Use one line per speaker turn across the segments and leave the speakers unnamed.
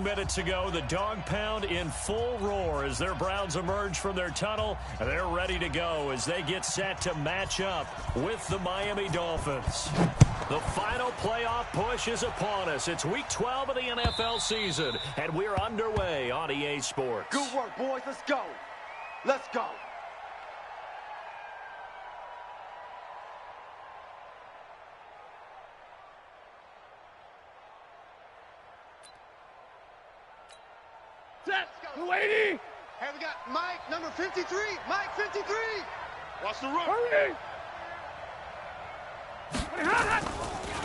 minutes ago, the dog pound in full roar as their Browns emerge from their tunnel. They're ready to go as they get set to match up with the Miami Dolphins. The final playoff push is upon us. It's Week 12 of the NFL season, and we're underway on EA Sports.
Good work, boys. Let's go. Let's go.
Set. 280.
Hey, we got Mike, number 53. Mike, 53.
Watch the run. Hurry.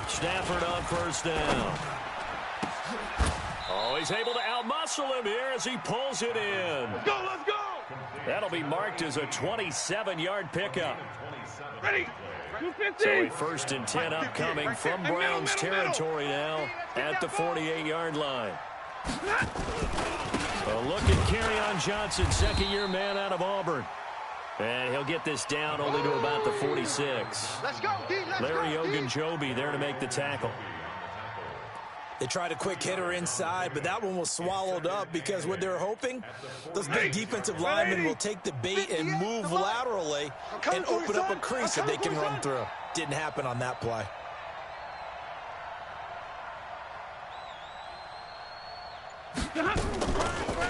Stafford on first down. Oh, he's able to outmuscle him here as he pulls it in.
Let's go, let's go.
That'll be marked as a 27-yard pickup.
Ready. 250.
So a 1st and 10 upcoming from Browns territory now at the 48-yard line. A look at Kerryon Johnson, second-year man out of Auburn. And he'll get this down only to about the 46.
Let's go, D.
Larry Ogunjobi there to make the tackle.
They tried a quick hitter inside, but that one was swallowed up because what they're hoping, those big defensive linemen will take the bait and move laterally and open up a crease that they can run through. Didn't happen on that play.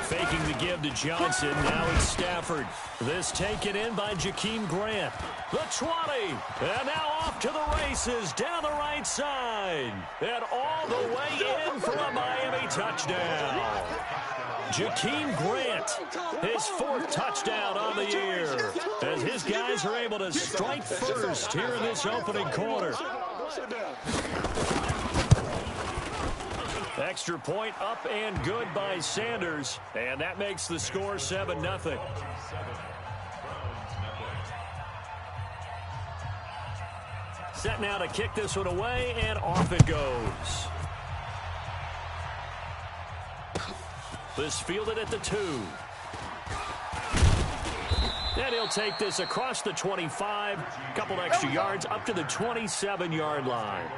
Faking the give to Johnson. Now it's Stafford. This taken in by Jakeem Grant. The 20. And now off to the races down the right side. And all the way in for a Miami touchdown. Jakeem Grant, his 4th touchdown on the year. As his guys are able to strike first here in this opening quarter. Extra point up and good by Sanders, and that makes the score 7-0. Set now to kick this one away, and off it goes. This fielded at the 2. And he'll take this across the 25, a couple extra yards up to the 27-yard line.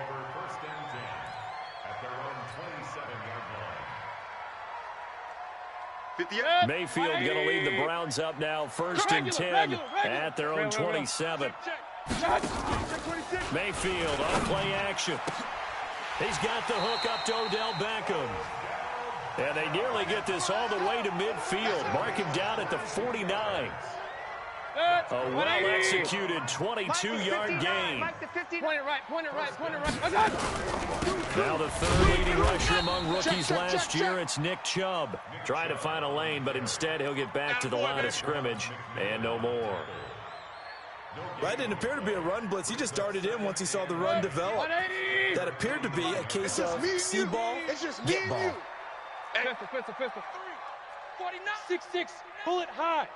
Mayfield going to lead the Browns up now, 1st and 10 at their own 27. Mayfield on play action. He's got the hook up to Odell Beckham. And they nearly get this all the way to midfield. Mark him down at the 49. A well-executed 22-yard gain.
Point it right.
Now the 3rd leading rusher among rookies last year, it's Nick Chubb. Trying to find a lane, but instead he'll get back to the line of scrimmage and no more.
That didn't appear to be a run blitz. He just darted in once he saw the run develop. That appered to be a case of see ball, get ball.
Pistol. 49. 6'6". Pull it high.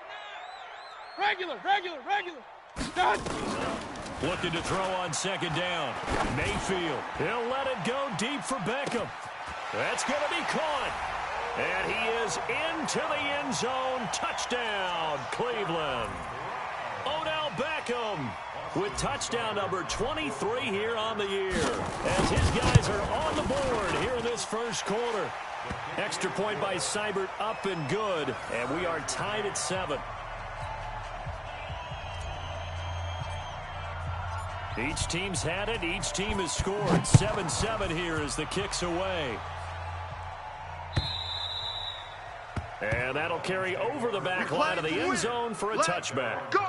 Regular.
Looking to throw on 2nd down. Mayfield. He'll let it go deep for Beckham. That's going to be caught. And he is into the end zone. Touchdown, Cleveland. Odell Beckham with touchdown number 23 here on the year. As his guys are on the board here in this first quarter. Extra point by Seibert up and good. And we are tied at 7. Each team's had it. Each team has scored. 7-7 here as the kick's away. And that'll carry over the back line of the end zone for a touchback.
Go!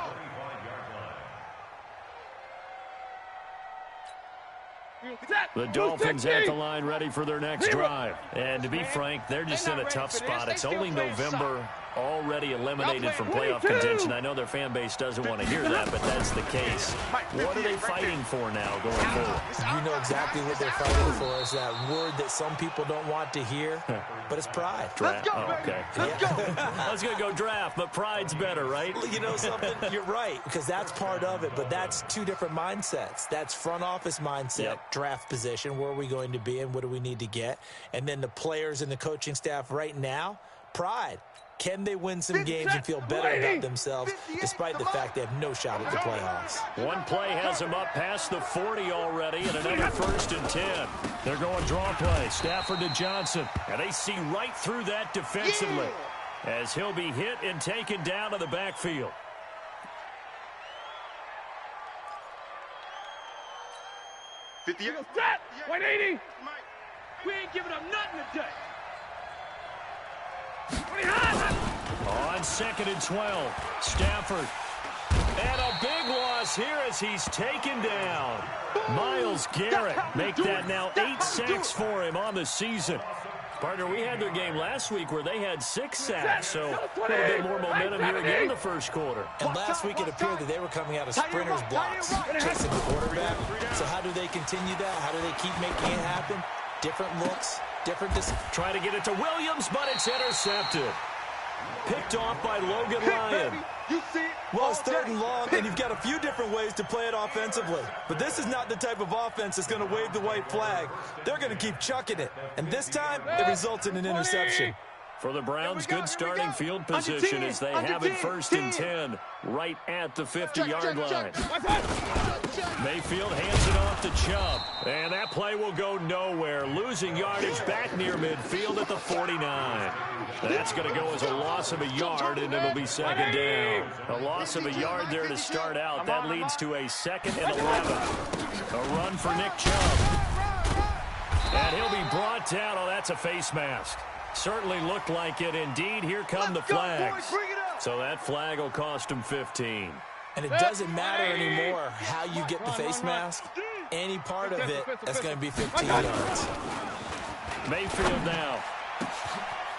The Dolphins at the line ready for their next drive. And to be frank, they're just in a tough spot. It's only November, already eliminated from playoff contention. I know their fan base doesn't want to hear that, but that's the case. What are they fighting for now going forward?
You know exactly what they're fighting for. Is that word that some people don't want to hear, but it's pride.
Draft. Oh, okay. I was going to go draft, but pride's better, right?
You know something? You're right, because that's part of it, but that's 2 different mindsets. That's front office mindset, draft position, where are we going to be and what do we need to get? And then the players and the coaching staff right now, pride. Can they win some games and feel better about themselves despite the fact they have no shot at the playoffs?
One play has them up past the 40 already, and another 1st and 10. They're going draw play. Stafford to Johnson, and they see right through that defensively as he'll be hit and taken down to the backfield.
Set! 180! We ain't giving up nothing today.
On 2nd and 12, Stafford. And a big loss here as he's taken down. Myles Garrett make that now 8 sacks for him on the season. Partner, we had their game last week where they had 6 sacks, so a little bit more momentum here again in the first quarter.
And last week it appeared that they were coming out of sprinters blocks, chasing the quarterback. So how do they continue that? How do they keep making it happen? Different looks, different...
Trying to get it to Williams, but it's intercepted. Picked off by Logan Ryan.
Well, it's 3rd and long, and you've got a few different ways to play it offensively. But this is not the type of offense that's going to wave the white flag. They're going to keep chucking it. And this time, it results in an interception.
For the Browns, good starting field position as they have it 1st and 10 right at the 50-yard line. Mayfield hands it off to Chubb, and that play will go nowhere, losing yardage back near midfield at the 49. That's going to go as a loss of a yard, and it'll be 2nd down. A loss of a yard there to start out. That leads to a 2nd and 11. A run for Nick Chubb. And he'll be brought down. Oh, that's a face mask. Certainly looked like it. Indeed, here come the flags. So that flag will cost him 15.
And it doesn't matter anymore how you get the face mask. Any part of it, that's going to be 15 yards.
Mayfield now.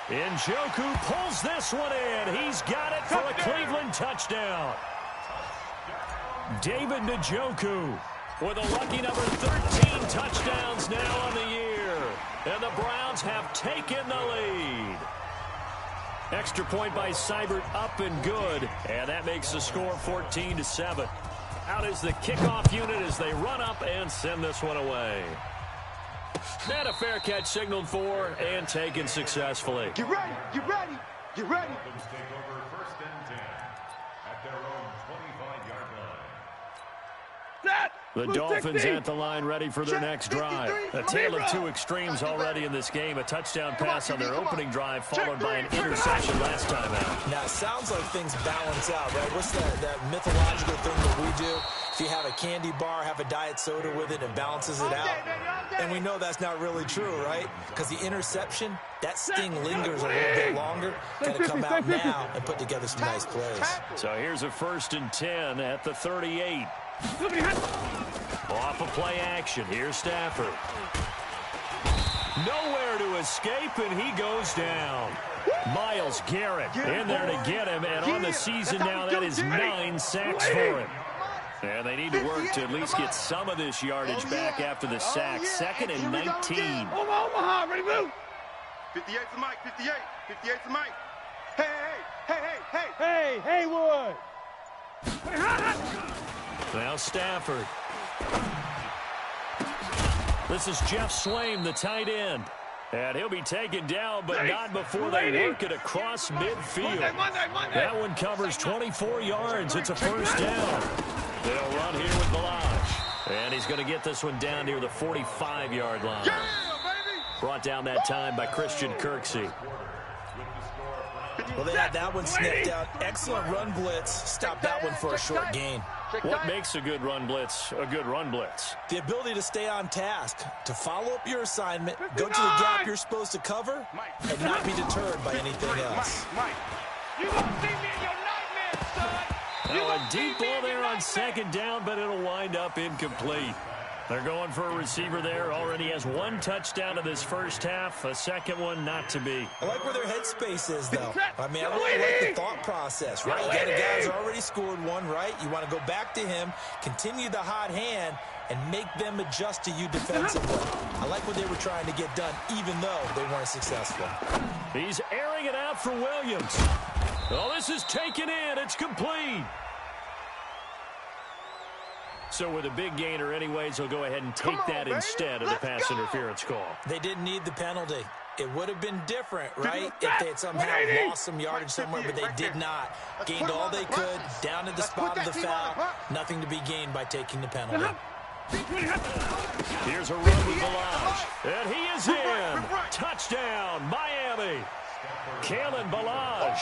Njoku pulls this one in. He's got it for a Cleveland touchdown. David Njoku with a lucky number 13 touchdowns now on the year. And the Browns have taken the lead. Extra point by Seibert up and good. And that makes the score 14-7. Out is the kickoff unit as they run up and send this one away. And a fair catch signaled for and taken successfully.
Get ready, get ready, get ready.
Take over 1st and 10 at their own 25-yard line.
The Dolphins at the line ready for their next drive. A tale of two extremes already in this game. A touchdown pass on their opening drive followed by an interception last time out.
Now, it sounds like things balance out, right? What's that mythological thing that we do? If you have a candy bar, have a diet soda with it, and balances it out. And we know that's not really true, right? Because the interception, that sting lingers a little bit longer. Got to come out now and put together some nice plays.
So here's a 1st and 10 at the 38. Off of play action. Here's Stafford. Nowhere to escape, and he goes down. Myles Garrett in there to get him, and on the season now, that is 9 sacks for him. And they need to work to at least get some of this yardage back after the sack. 2nd and 19.
Omaha, ready, move.
58's the mic, 58. 58's the mic. Hey, hey, hey, hey, hey.
Hey, Haywood.
Now Stafford. This is Jeff Swaim, the tight end. And he'll be taken down, but not before they work it across midfield. That one covers 24 yards. It's a 1st down. They'll run here with Balazs. And he's going to get this one down near the 45-yard line. Brought down that time by Christian Kirksey.
Well, they had that one sniffed out. Excellent run blitz. Stop that one for a short gain.
What makes a good run blitz a good run blitz?
The ability to stay on task, to follow up your assignment, go to the gap you're supposed to cover, and not be deterred by anything else.
You won't see me in your nightmares, son.
Now a deep ball there on 2nd down, but it'll wind up incomplete. They're going for a receiver there. Already has 1 touchdown in this first half. A second one not to be.
I like where their headspace is, though. I mean, I really like the thought process, right? You got a guy who's already scored 1, right? You want to go back to him, continue the hot hand, and make them adjust to you defensively. I like what they were trying to get done, even though they weren't successful.
He's airing it out for Williams. Oh, this is taken in. It's complete. So with a big gainer anyways, he'll go ahead and take that instead of the pass interference call.
They didn't need the penalty. It would have been different, right, if they had somehow lost some yardage somewhere, but they did not. Gained all they could, down to the spot of the foul. Nothing to be gained by taking the penalty.
Here's a run with Balazs, and he is in. Touchdown, Miami. Kalen Balazs,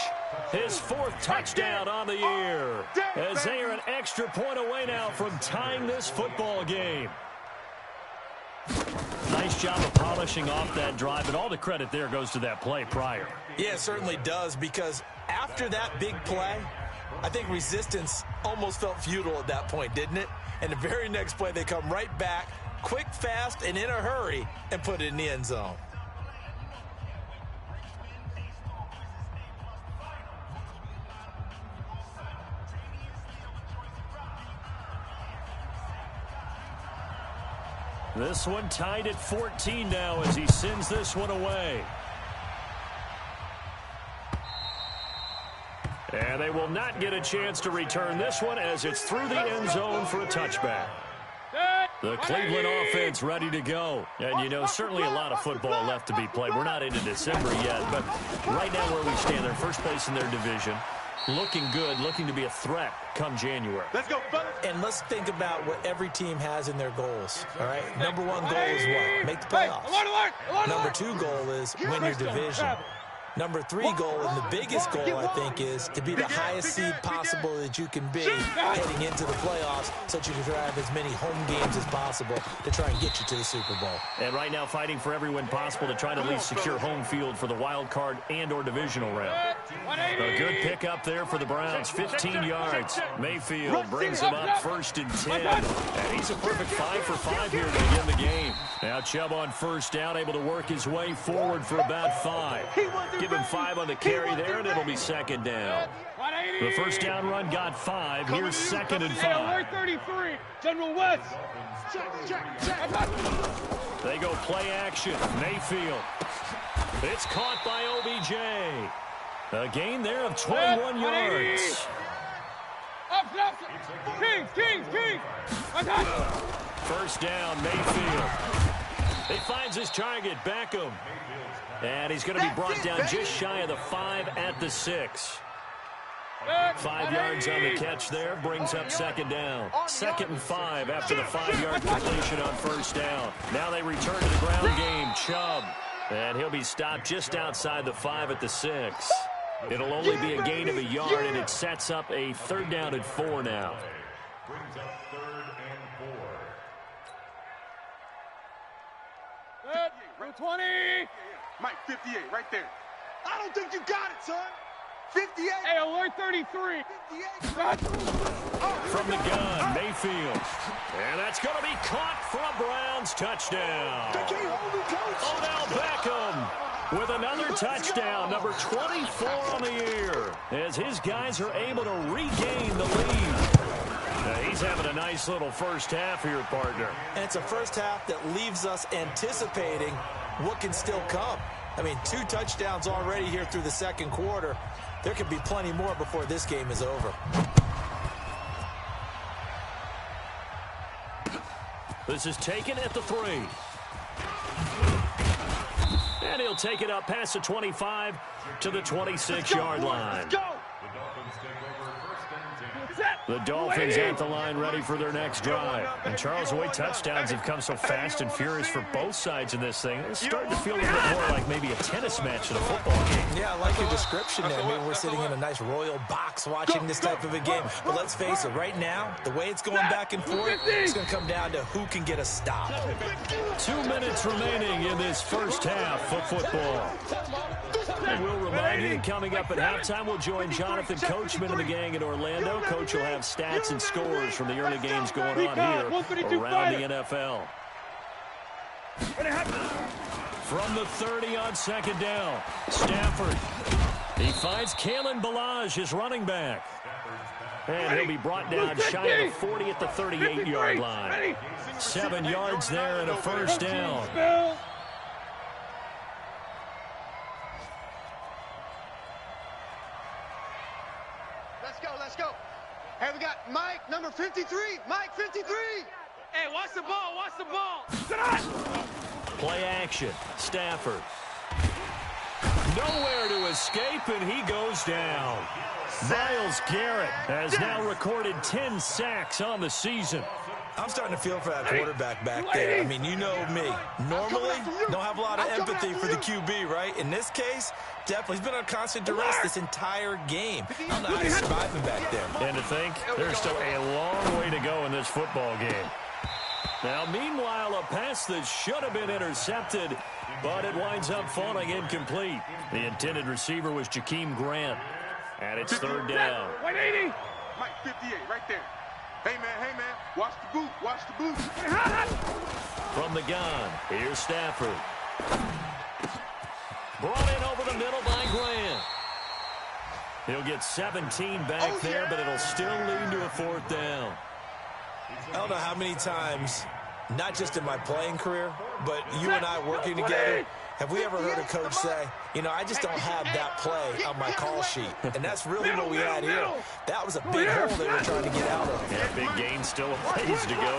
his 4th touchdown on the year, as they are an extra point away now from tying this football game. Nice job of polishing off that drive, and all the credit there goes to that play prior.
Yeah, it certainly does, because after that big play, I think resistance almost felt futile at that point, didn't it? And the very next play, they come right back, quick, fast, and in a hurry, and put it in the end zone.
This one tied at 14 now as he sends this one away. And they will not get a chance to return this one as it's through the end zone for a touchback. The Cleveland offense ready to go. And, you know, certainly a lot of football left to be played. We're not into December yet, but right now where we stand, they're first place in their division. Looking good, looking to be a threat come January.
Let's go, fellas.
And let's think about what every team has in their goals, all right? Number 1 goal is what? Make the playoffs. Number 2 goal is win your division. Number 3 goal, and the biggest goal, I think, is to be the highest seed possible that you can be heading into the playoffs so that you can have as many home games as possible to try and get you to the Super Bowl.
And right now fighting for every win possible to try to at least secure home field for the wild card and or divisional round. A good pickup there for the Browns, 15 yards. Mayfield brings him up 1st and 10. And he's a perfect 5 for 5 here to begin the game. Now Chubb on 1st down, able to work his way forward for about 5. Give him 5 on the carry there, and it'll be 2nd down. The 1st down run got 5. Here's 2nd and 5.
33, General West.
They go play action. Mayfield. It's caught by OBJ. A gain there of 21 yards.
Kings.
1st down, Mayfield. He finds his target, Beckham. And he's going to be brought down just shy of the 5 at the 6. 5 yards on the catch there, brings up 2nd down. 2nd and 5 after the 5-yard completion on 1st down. Now they return to the ground game, Chubb. And he'll be stopped just outside the 5 at the 6. It'll only be a gain of a yard, and it sets up a 3rd down and 4 now.
Brings up 3rd and 4.
20.
Mike, 58, right there. I don't think you got it, son. 58.
Hey, alert 33.
58.
From the gun, Mayfield. And that's going to be caught for a Browns touchdown. Odell Beckham with another touchdown, number 24 on the year, as his guys are able to regain the lead. He's having a nice little first half here, partner.
And it's a first half that leaves us anticipating what can still come. I mean, 2 touchdowns already here through the 2nd quarter. There could be plenty more before this game is over.
This is taken at the 3. And he'll take it up past the 25 to the 26-yard line.
Let's go.
The Dolphins at the line ready for their next drive. And Charles, the way touchdowns have come so fast and furious for both sides of this thing, it's starting to feel a little bit more like maybe a tennis match than a football game.
Yeah, I like your description there. Maybe we're sitting in a nice royal box watching this type of a game. But let's face it, right now, the way it's going back and forth, it's going to come down to who can get a stop.
2 minutes remaining in this first half of football. And we'll remind you that coming up at halftime, we'll join Jonathan Coachman and the gang in Orlando. Coach will have stats and scores from the early games going on here around the NFL. From the 30 on 2nd down, Stafford. He finds Kalen Balazs, his running back. And he'll be brought down shy of the 40 at the 38-yard line. 7 yards there and a first down.
Let's go. Hey, we got Mike, number 53. Mike, 53.
Hey, watch the ball.
Play action. Stafford. Nowhere to escape, and he goes down. Myles Garrett has now recorded 10 sacks on the season.
I'm starting to feel for that quarterback back there. I mean, you know me. Normally, don't have a lot of empathy for the QB, right? In this case, definitely. He's been on constant duress this entire game. I don't know how he's surviving back there.
And to think, there's still a long way to go in this football game. Now, meanwhile, a pass that should have been intercepted, but it winds up falling incomplete. The intended receiver was Jakeem Grant, and it's third down.
180.
Mike, 58, right there. Hey, man, watch the boot, watch the boot.
From the gun, here's Stafford. Brought in over the middle by Grant. He'll get 17 back there, but it'll still lead to a fourth down.
I don't know how many times, not just in my playing career, but you and I working together, have we ever heard a coach say, you know, I just don't have that play on my call sheet. And that's really what we had here. That was a big hole they were trying to get out of.
Yeah, big gain, still a ways to go,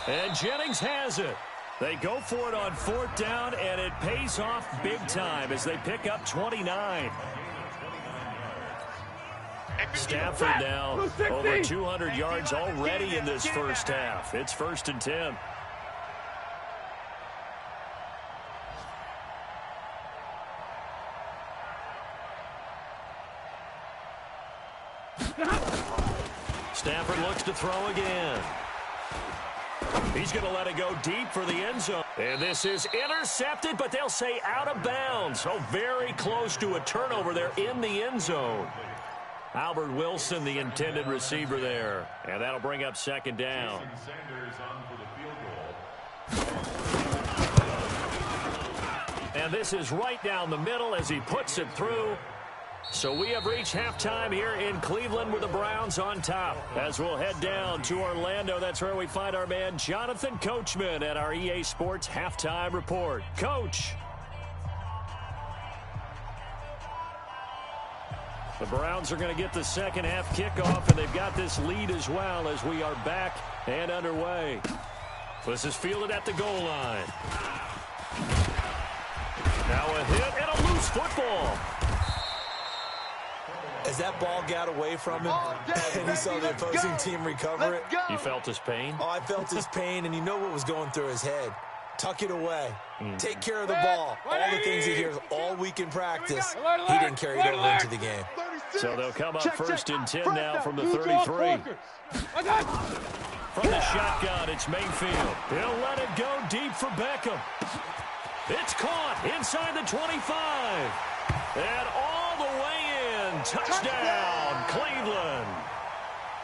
though. And Jennings has it. They go for it on fourth down, and it pays off big time as they pick up 29. Stafford now over 200 yards already in this first half. It's 1st and 10. Stafford looks to throw again. He's going to let it go deep for the end zone. And this is intercepted, but they'll say out of bounds. So very close to a turnover there in the end zone. Albert Wilson, the intended receiver there. And that'll bring up second down. And this is right down the middle as he puts it through. So we have reached halftime here in Cleveland with the Browns on top. As we'll head down to Orlando, that's where we find our man Jonathan Coachman at our EA Sports Halftime Report. Coach. The Browns are going to get the second half kickoff, and they've got this lead as well as we are back and underway. This is fielded at the goal line. Now a hit and a loose football.
As that ball got away from him, and he saw the opposing team recover it.
You felt his pain?
Oh, I felt his pain, and you know what was going through his head. Tuck it away. Take care of the ball. All the things he hears all week in practice, he didn't carry it over into the game.
So they'll come up 1st and 10 now from the 33. From the shotgun, it's Mayfield. He'll let it go deep for Beckham. It's caught inside the 25. And all the way in. Touchdown, Cleveland.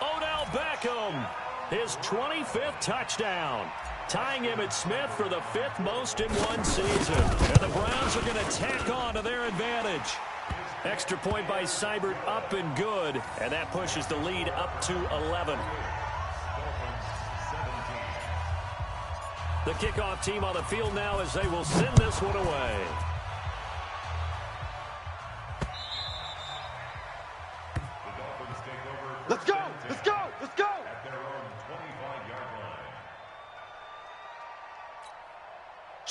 Odell Beckham, his 25th touchdown. Tying Emmitt Smith for the 5th most in one season. And the Browns are going to tack on to their advantage. Extra point by Seibert up and good. And that pushes the lead up to 11. The kickoff team on the field now as they will send this one away.
Let's go! Let's go! Let's go!
At their own 25-yard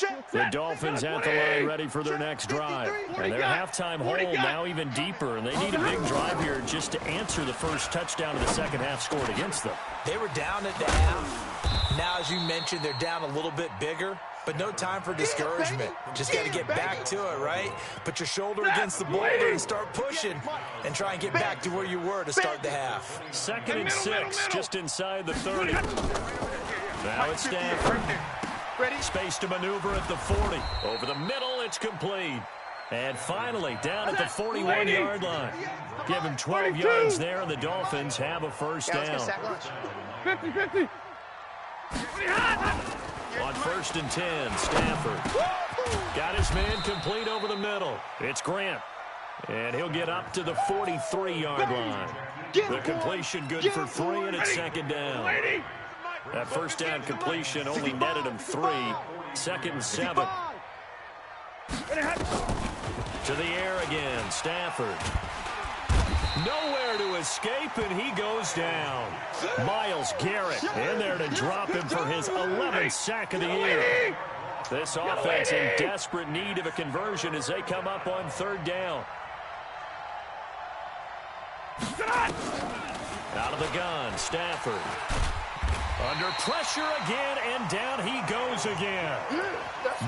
line.
The Dolphins at the line ready for their next drive. And their halftime hole now even deeper, and they need a big drive here just to answer the first touchdown of the second half scored against them.
They were down at the half. Now, as you mentioned, they're down a little bit bigger, but no time for discouragement. Just got to get back to it, right? Put your shoulder against the boulder and start pushing and try and get back to where you were to start the half.
2nd and 6, just inside the 30. Now it's Stafford. Space to maneuver at the 40. Over the middle, it's complete. And finally, down at the 41-yard line. Give him 12 yards there, and the Dolphins have a first down.
50-50.
On 1st and 10, Stafford. Got his man complete over the middle. It's Grant. And he'll get up to the 43-yard line. The completion good for 3, and it's second down. That first down completion only netted him 3. 2nd and 7. To the air again, Stafford. Nowhere to escape, and he goes down. Myles Garrett in there to drop him for his 11th sack of the year. This offense in desperate need of a conversion as they come up on third down. Out of the gun, Stafford. Under pressure again, and down he goes again.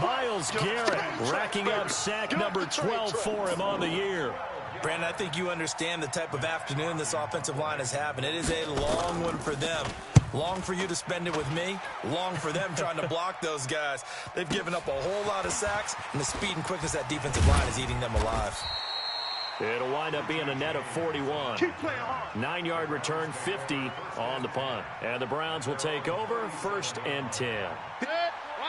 Myles Garrett racking up sack number 12 for him on the year.
Brandon, I think you understand the type of afternoon this offensive line is having. It is a long one for them. Long for you to spend it with me. Long for them trying to block those guys. They've given up a whole lot of sacks, and the speed and quickness of that defensive line is eating them alive.
It'll wind up being a net of 41. 9-yard return, 50 on the punt. And the Browns will take over, 1st and 10.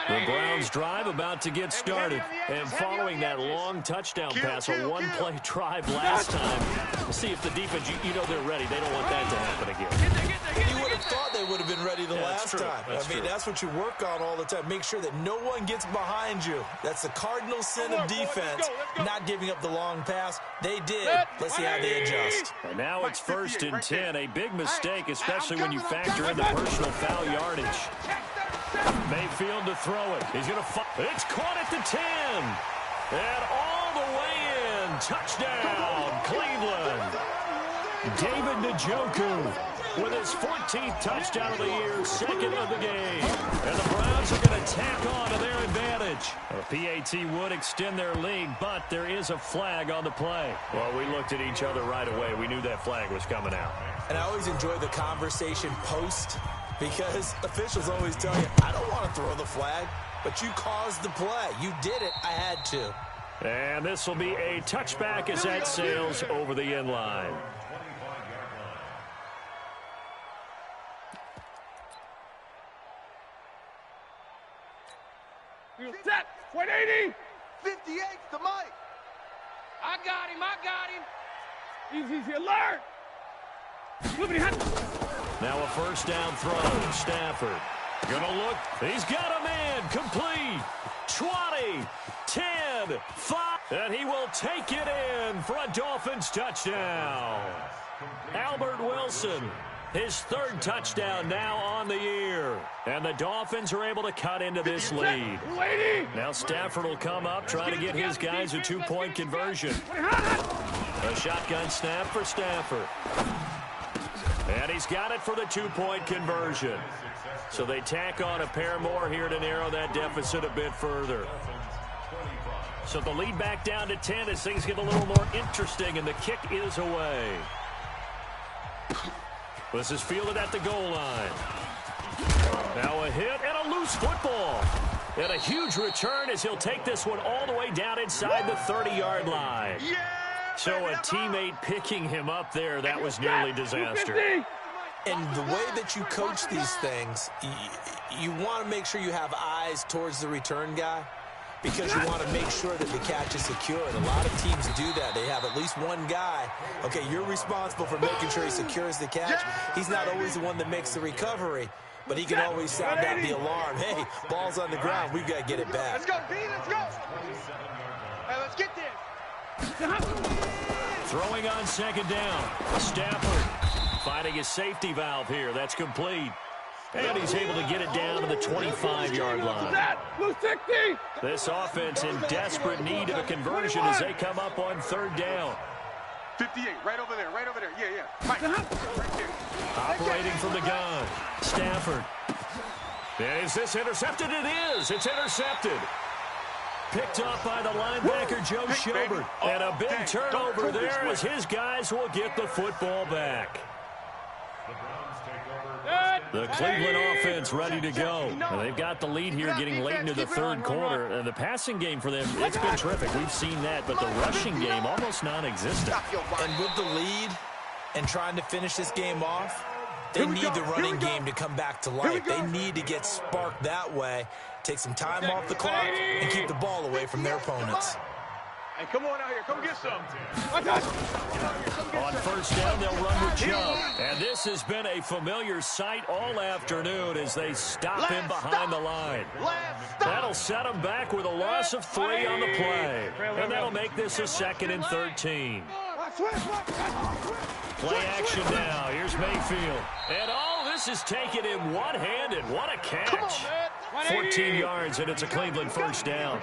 The Browns drive about to get started. And following that long touchdown pass, a one-play drive last time, see if the defense, you know they're ready. They don't want that to happen again.
You would have thought they would have been ready the last time. That's what you work on all the time. Make sure that no one gets behind you. That's the cardinal sin of defense, not giving up the long pass. They did. Let's see how they adjust.
And now it's 1st and 10. A big mistake, especially when you factor in the personal foul yardage. Mayfield to throw it. He's going to it's caught at the 10. And all the way in. Touchdown, Cleveland. David Njoku with his 14th touchdown of the year, 2nd of the game. And the Browns are going to tack on to their advantage. A PAT would extend their lead, but there is a flag on the play. Well, we looked at each other right away. We knew that flag was coming out.
And I always enjoy the conversation post, because officials always tell you, I don't want to throw the flag, but you caused the play. You did it. I had to.
And this will be a touchback as that sails over the end line.
Set. 180.
58 to Mike.
I got him. Easy alert.
Now a 1st down throw. Stafford. Gonna look. He's got a man. Complete. 20. 10. 5. And he will take it in for a Dolphins touchdown. Albert Wilson. His 3rd touchdown now on the year. And the Dolphins are able to cut into this lead. Now Stafford will come up, trying to get his guys a 2-point conversion. A shotgun snap for Stafford. And he's got it for the 2-point conversion. So they tack on a pair more here to narrow that deficit a bit further. So the lead back down to 10 as things get a little more interesting, and the kick is away. This is fielded at the goal line. Now a hit and a loose football. And a huge return as he'll take this one all the way down inside the 30-yard line. So a teammate picking him up there, that was nearly disaster.
And the way that you coach these things, you want to make sure you have eyes towards the return guy, because you want to make sure that the catch is secure. And a lot of teams do that. They have at least one guy. Okay, you're responsible for making sure he secures the catch. He's not always the one that makes the recovery, but he can always sound out the alarm. Hey, ball's on the ground. We've got to get it back.
Let's go, B, let's go. Hey, let's get this.
Throwing on 2nd down. Stafford finding his safety valve here. That's complete. And he's able to get it down to the 25-yard line. This offense in desperate need of a conversion as they come up on 3rd down.
58, right over there. Yeah. Mike, right there.
Operating from the gun. Stafford. And is this intercepted? It is. It's intercepted. Picked up by the linebacker, Joe Schobert. And a big turnover there as his guys will get the football back. The Cleveland offense ready to go. And they've got the lead here getting late into the 3rd quarter. And the passing game for them, it's been terrific. We've seen that. But the rushing game, almost non-existent.
And with the lead and trying to finish this game off, they need the running game to come back to life. They need to get sparked that way, take some time off the clock, and keep the ball away from their opponents.
Hey, come on out here. Come get some.
On 1st down, they'll run with Chubb. And this has been a familiar sight all afternoon as they stop him behind the line. That'll set him back with a loss of 3 on the play. And that'll make this a 2nd and 13. Play action now. Here's Mayfield. And all this is taken in one-handed. What a catch. 14 yards, and it's a Cleveland first down.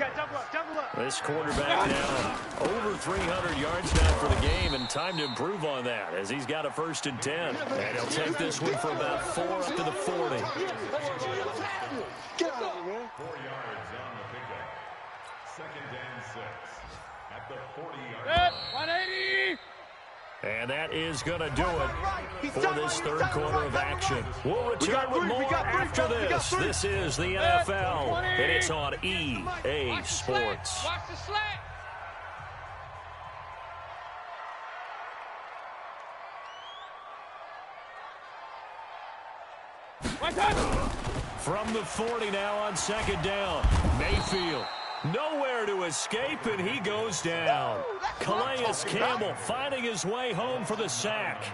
This quarterback now over 300 yards now for the game, and time to improve on that as he's got a 1st and 10. And he'll take this one for about 4 up to the 40.
4 yards on the pickup. 2nd and 6 at the 40-yard line.
180.
And that is going to do it for this 3rd quarter of action. We'll return with more after this. This is the NFL, and it's on EA Sports.
Watch the slant.
From the 40 now on 2nd down. Mayfield. Nowhere to escape, and he goes down. Calais Campbell finding his way home for the sack.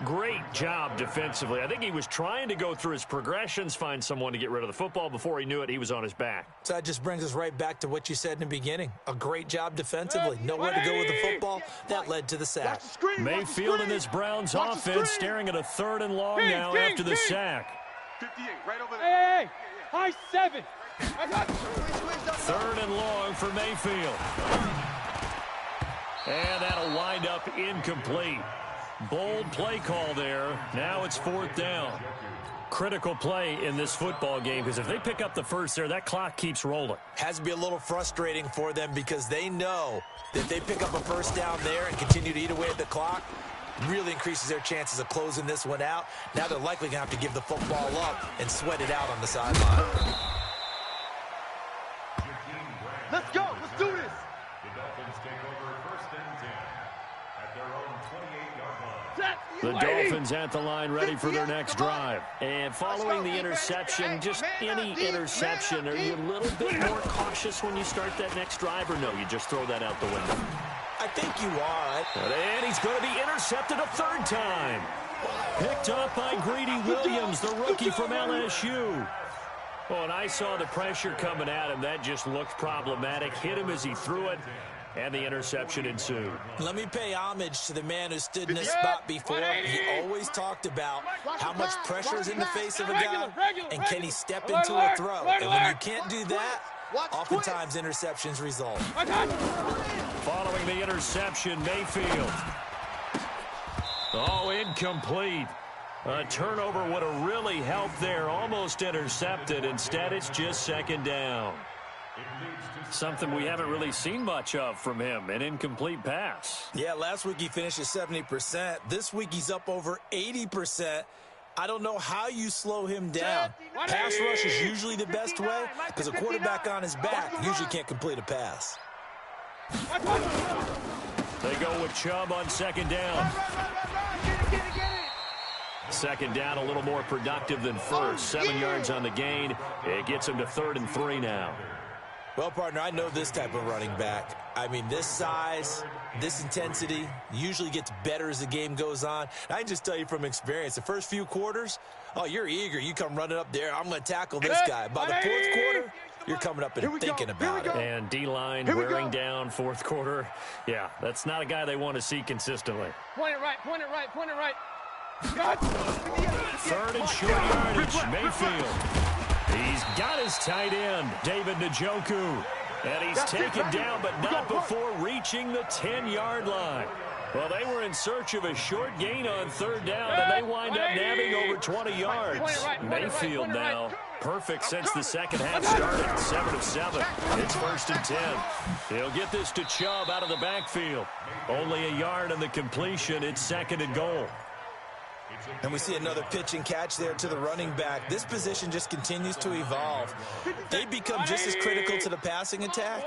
Great job defensively. I think he was trying to go through his progressions, find someone to get rid of the football. Before he knew it, he was on his back.
So that just brings us right back to what you said in the beginning. A great job defensively. Nowhere to go with the football. That led to the sack.
Mayfield and this Browns offense staring at a 3rd and long now after the sack.
58, right over there.
Hey, high 7.
3rd and long for Mayfield. And that'll wind up incomplete. Bold play call there. Now it's 4th down. Critical play in this football game because if they pick up the 1st there, that clock keeps rolling.
Has to be a little frustrating for them because they know that if they pick up a 1st down there and continue to eat away at the clock, really increases their chances of closing this one out. Now they're likely going to have to give the football up and sweat it out on the sideline.
Let's go. Let's do this.
The Dolphins take over 1st and 10 at their own 28-yard line.
The Dolphins at the line ready for their next drive. And following the interception, just any interception, are you a little bit more cautious when you start that next drive, or no, you just throw that out the window?
I think you are.
And he's going to be intercepted a 3rd time. Picked up by Greedy Williams, the rookie from LSU. Oh, and I saw the pressure coming at him. That just looked problematic. Hit him as he threw it, and the interception ensued.
Let me pay homage to the man who stood in this spot before. He always talked about how much pressure is in the face of a guy, and can he step into a throw. And when you can't do that, oftentimes interceptions result.
Following the interception, Mayfield. Oh, incomplete. A turnover would have really helped there. Almost intercepted. Instead, it's just 2nd down. Something we haven't really seen much of from him, an incomplete pass.
Yeah, last week he finished at 70%. This week he's up over 80%. I don't know how you slow him down. Pass rush is usually the best way because a quarterback on his back usually can't complete a pass.
They go with Chubb on 2nd down. 2nd down, a little more productive than 1st. 7 yards on the gain. It gets him to 3rd and 3 now.
Well, partner, I know this type of running back. I mean, this size, this intensity usually gets better as the game goes on. I can just tell you from experience, the first few quarters, oh, you're eager. You come running up there, I'm going to tackle this guy. By the 4th quarter, you're coming up and thinking about it.
And D-line wearing down 4th quarter. Yeah, that's not a guy they want to see consistently.
Point it right, point it right, point it right.
3rd and short yardage, Mayfield. He's got his tight end, David Njoku. And he's taken down, but not before reaching the 10-yard line. Well, they were in search of a short gain on 3rd down, and they wind up nabbing over 20 yards. Mayfield now, perfect since the 2nd half started, 7 of 7. It's 1st and 10. He'll get this to Chubb out of the backfield. Only a yard on the completion. It's 2nd and goal.
And we see another pitch and catch there to the running back. This position just continues to evolve. They become just as critical to the passing attack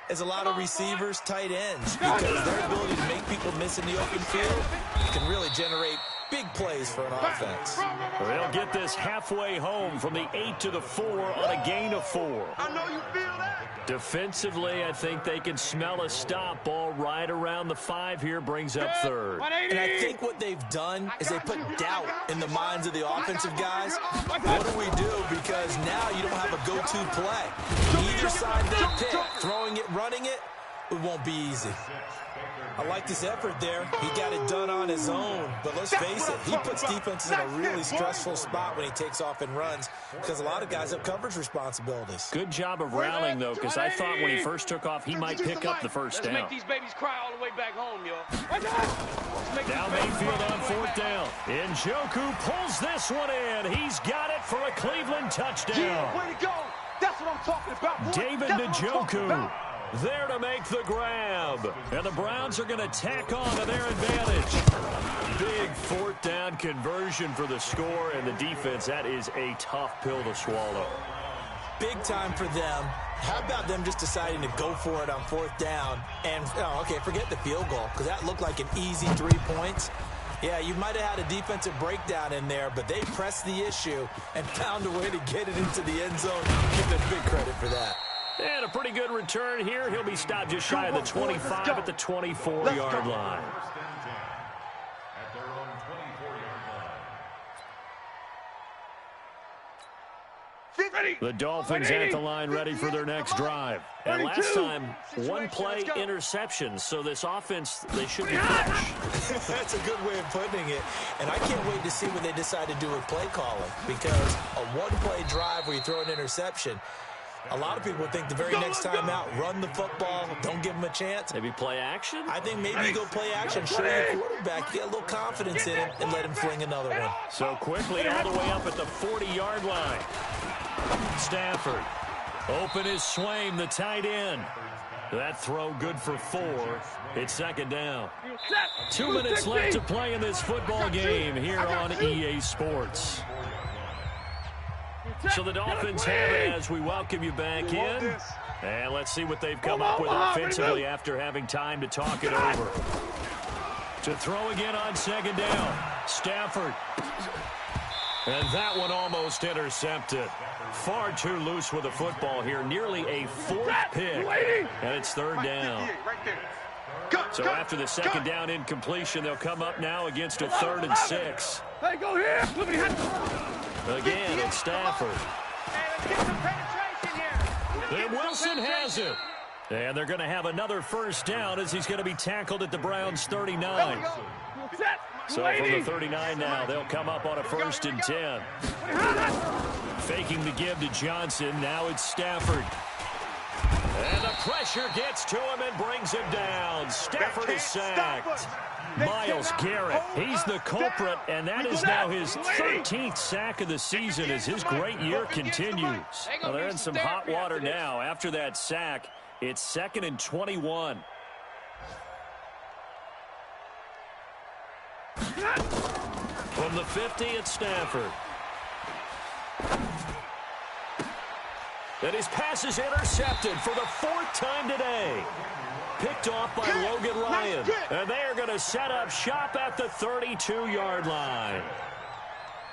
as a lot of receivers, tight ends, because their ability to make people miss in the open field can really generate big plays for an offense.
They'll get this halfway home from the 8 to the 4 on a gain of 4.
I know you feel that.
Defensively, I think they can smell a stop. Ball right around the 5 here, brings up 3rd.
And I think what they've done is they put doubt in the minds of the offensive guys. What do we do? Because now you don't have a go-to play. Either side they pick, throwing it, running it, it won't be easy. I like this effort there. He got it done on his own. But let's face it, he puts defenses in a really stressful spot when he takes off and runs because a lot of guys have coverage responsibilities.
Good job of rallying, though, because I thought when he first took off, he might pick up the first down.
Let's make these babies cry all the way back home, y'all.
Now Mayfield on fourth down. Njoku pulls this one in. He's got it for a Cleveland touchdown.
Yeah, way to go. That's what I'm talking about, boy.
David Njoku there to make the grab. And the Browns are going to tack on to their advantage. Big fourth down conversion for the score, and the defense, that is a tough pill to swallow.
Big time for them. How about them just deciding to go for it on fourth down? And, okay, forget the field goal, because that looked like an easy 3 points. Yeah, you might have had a defensive breakdown in there, but they pressed the issue and found a way to get it into the end zone. Give them big credit for that.
And a pretty good return here. He'll be stopped just shy of the 25 at the 24-yard line.
At their own 24-yard line.
The Dolphins at the line ready for their next drive. And last time, one play interception. So this offense, they should be fresh.
That's a good way of putting it. And I can't wait to see what they decide to do with play calling. Because a one-play drive where you throw an interception, a lot of people think the very next time out, run the football, don't give them a chance.
Maybe play action?
I think maybe you go play action, show your quarterback, get a little confidence in him, and let him fling another one.
So quickly all the way up at the 40-yard line. Stafford. Open is Swaim, the tight end. That throw good for 4. It's second down. 2 minutes left to play in this football game here on EA Sports. So the Dolphins have it as we welcome you back in. And let's see what they've come up with offensively after having time to talk it over. To throw again on second down. Stafford. And that one almost intercepted. Far too loose with the football here. Nearly a 4th pick. And it's third down. So after the second down incompletion, they'll come up now against a 3rd and 6.
Hey, go here.
Again, it's Stafford. And Wilson has it. And they're going to have another first down as he's going to be tackled at the Browns' 39. So from the 39 now, they'll come up on a 1st and 10. Faking the give to Johnson. Now it's Stafford. And the pressure gets to him and brings him down. Stafford is sacked. Myles Garrett, he's the culprit, and that is now his 13th sack of the season as his great year continues. Well, they're in some hot water now. After that sack, it's 2nd and 21. From the 50, it's Stafford. And his pass is intercepted for the 4th time today. Picked off by Logan Ryan. And they are going to set up shop at the 32-yard line.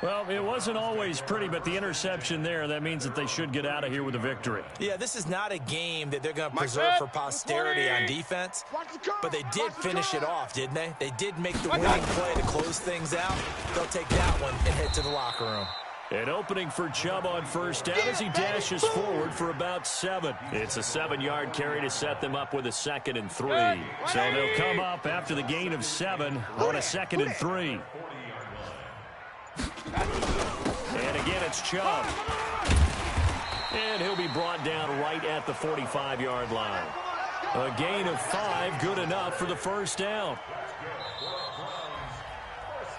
Well, it wasn't always pretty, but the interception there, that means that they should get out of here with a victory.
Yeah, this is not a game that they're going to preserve for posterity on defense, but they did finish it off, didn't they? They did make the winning play to close things out. They'll take that one and head to the locker room.
An opening for Chubb on first down as he dashes forward for about 7. It's a 7-yard carry to set them up with a 2nd and 3. So they'll come up after the gain of 7 on a 2nd and 3. And again, it's Chubb. And he'll be brought down right at the 45-yard line. A gain of 5, good enough for the first down.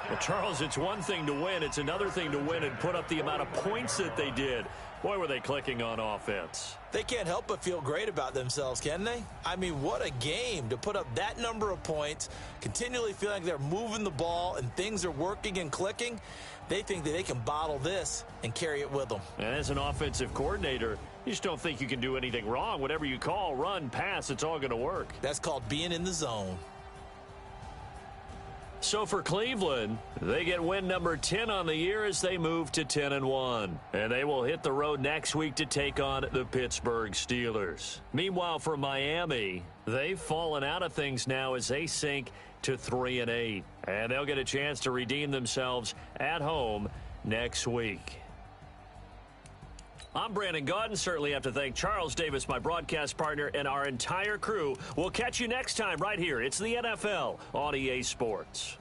Well, Charles, it's one thing to win. It's another thing to win and put up the amount of points that they did. Boy, were they clicking on offense.
They can't help but feel great about themselves, can they? I mean, what a game to put up that number of points, continually feeling like they're moving the ball and things are working and clicking. They think that they can bottle this and carry it with them.
And as an offensive coordinator, you just don't think you can do anything wrong. Whatever you call, run, pass, it's all going to work.
That's called being in the zone.
So for Cleveland, they get win number 10 on the year as they move to 10-1. And they will hit the road next week to take on the Pittsburgh Steelers. Meanwhile, for Miami, they've fallen out of things now as they sink to 3-8. And they'll get a chance to redeem themselves at home next week. I'm Brandon Gaudin. Certainly have to thank Charles Davis, my broadcast partner, and our entire crew. We'll catch you next time right here. It's the NFL on EA Sports.